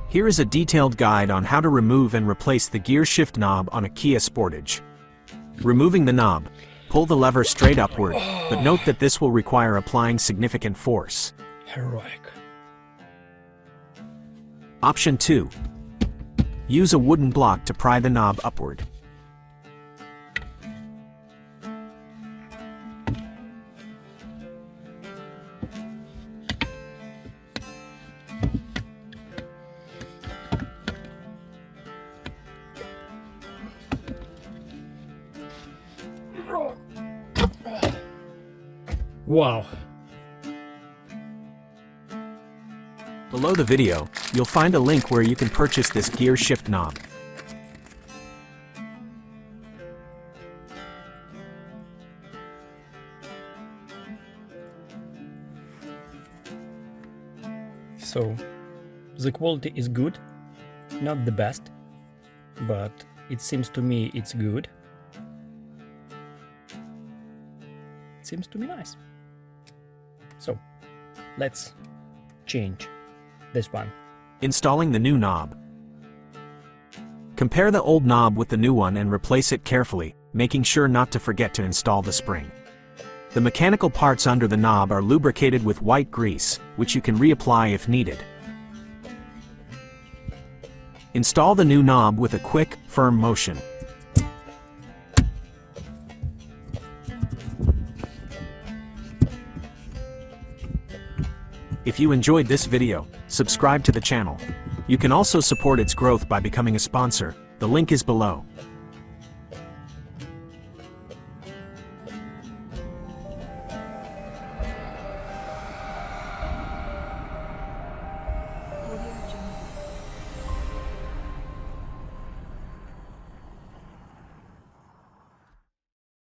Here is a detailed guide on how to remove and replace the gear shift knob on a Kia Sportage. Removing the knob, pull the lever straight upward, but note that this will require applying significant force. Heroic. Option 2. Use a wooden block to pry the knob upward. Wow. Below the video, you'll find a link where you can purchase this gear shift knob. So, the quality is good, not the best, but it seems to me it's good. It seems to be nice. So, let's change this one. Installing the new knob. Compare the old knob with the new one and replace it carefully, making sure not to forget to install the spring. The mechanical parts under the knob are lubricated with white grease, which you can reapply if needed. Install the new knob with a quick, firm motion. If you enjoyed this video, subscribe to the channel. You can also support its growth by becoming a sponsor. The link is below.